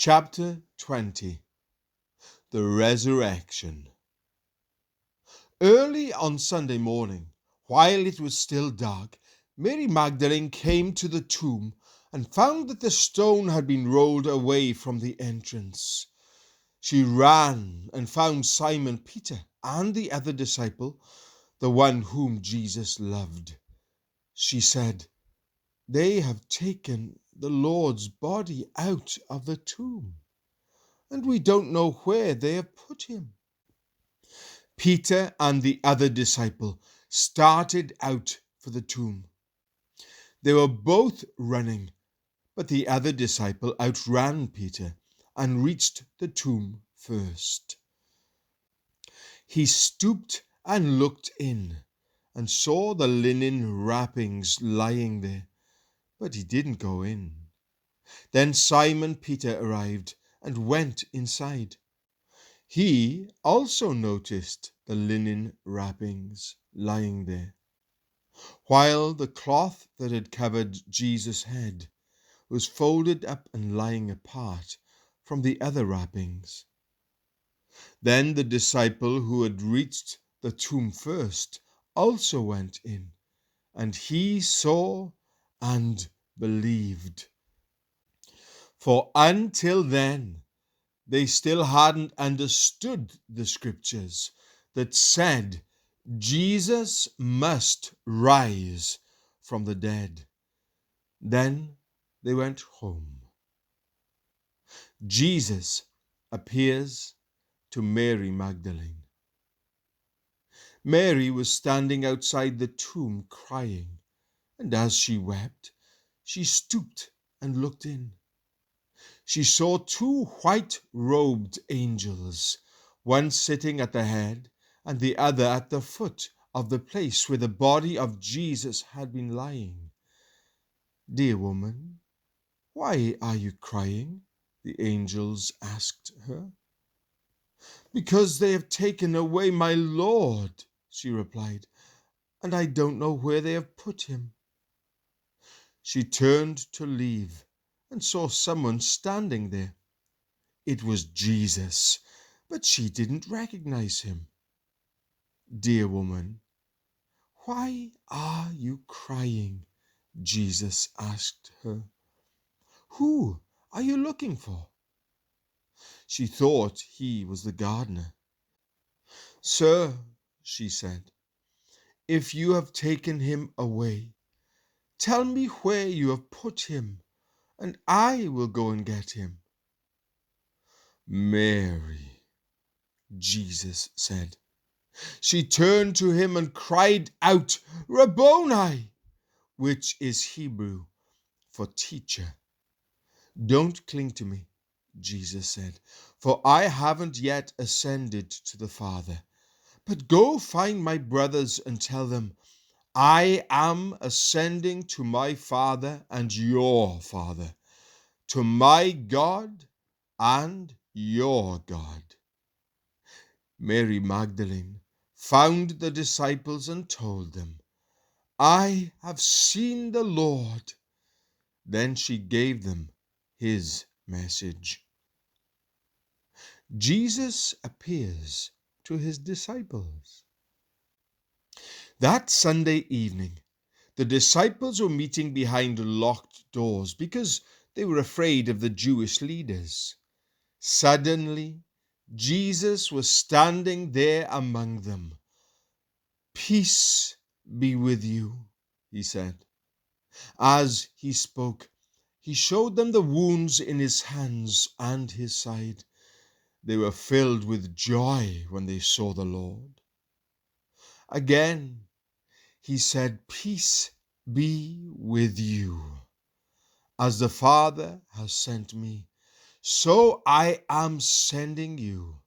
Chapter 20. The Resurrection. Early on Sunday morning, while it was still dark, Mary Magdalene came to the tomb and found that the stone had been rolled away from the entrance. She ran and found Simon Peter and the other disciple, the one whom Jesus loved. She said, "They have taken the Lord's body out of the tomb, and we don't know where they have put him." Peter and the other disciple started out for the tomb. They were both running, but the other disciple outran Peter and reached the tomb first. He stooped and looked in and saw the linen wrappings lying there, but he didn't go in. Then Simon Peter arrived and went inside. He also noticed the linen wrappings lying there, while the cloth that had covered Jesus' head was folded up and lying apart from the other wrappings. Then the disciple who had reached the tomb first also went in, and he saw and believed. For until then, they still hadn't understood the scriptures that said Jesus must rise from the dead. Then they went home. Jesus appears to Mary Magdalene. Mary was standing outside the tomb crying, and as she wept, she stooped and looked in. She saw two white-robed angels, one sitting at the head and the other at the foot of the place where the body of Jesus had been lying. "Dear woman, why are you crying?" the angels asked her. "Because they have taken away my Lord," she replied, "and I don't know where they have put him." She turned to leave and saw someone standing there. It was Jesus, but she didn't recognize him. "Dear woman, why are you crying?" Jesus asked her. "Who are you looking for?" She thought he was the gardener. "Sir," she said, "if you have taken him away, tell me where you have put him, and I will go and get him." "Mary," Jesus said. She turned to him and cried out, "Rabboni," which is Hebrew for teacher. "Don't cling to me," Jesus said, "for I haven't yet ascended to the Father. But go find my brothers and tell them, I am ascending to my Father and your Father, to my God and your God." Mary Magdalene found the disciples and told them, "I have seen the Lord." Then she gave them his message. Jesus appears to his disciples. That Sunday evening, the disciples were meeting behind locked doors because they were afraid of the Jewish leaders. Suddenly, Jesus was standing there among them. "Peace be with you," he said. As he spoke, he showed them the wounds in his hands and his side. They were filled with joy when they saw the Lord. Again, he said, "Peace be with you. As the Father has sent me, so I am sending you."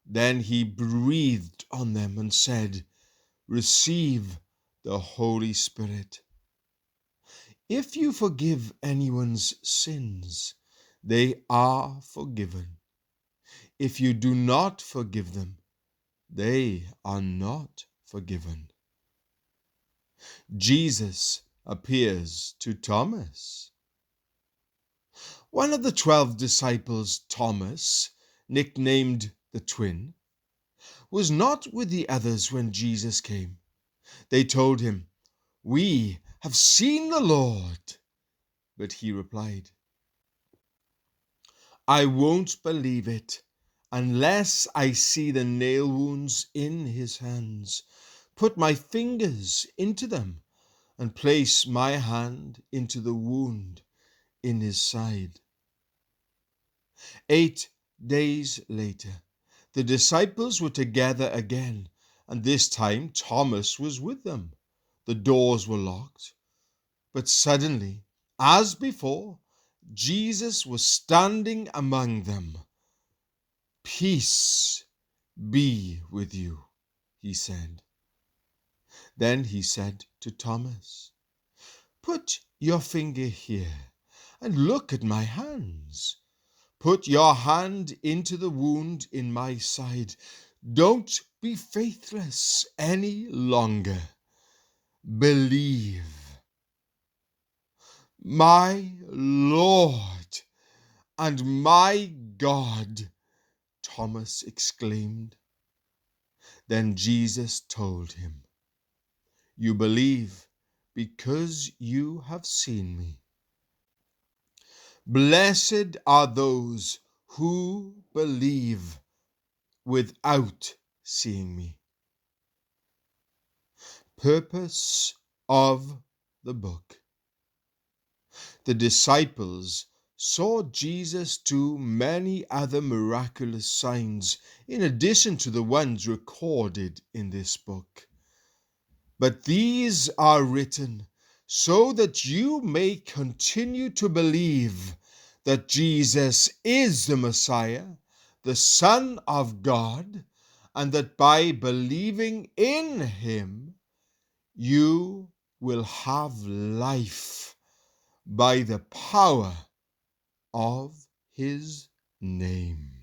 Then he breathed on them and said, "Receive the Holy Spirit. If you forgive anyone's sins, they are forgiven. If you do not forgive them, they are not forgiven." Jesus appears to Thomas. One of the 12 disciples, Thomas, nicknamed the twin, was not with the others when Jesus came. They told him, "We have seen the Lord." But he replied, "I won't believe it unless I see the nail wounds in his hands, put my fingers into them, and place my hand into the wound in his side." 8 days later, the disciples were together again, and this time Thomas was with them. The doors were locked, but suddenly, as before, Jesus was standing among them. "Peace be with you," he said. Then he said to Thomas, "Put your finger here and look at my hands. Put your hand into the wound in my side. Don't be faithless any longer. Believe." "My Lord and my God," Thomas exclaimed. Then Jesus told him, "You believe because you have seen me. Blessed are those who believe without seeing me." Purpose of the book. The disciples saw Jesus do many other miraculous signs in addition to the ones recorded in this book. But these are written so that you may continue to believe that Jesus is the Messiah, the Son of God, and that by believing in him, you will have life by the power of his name.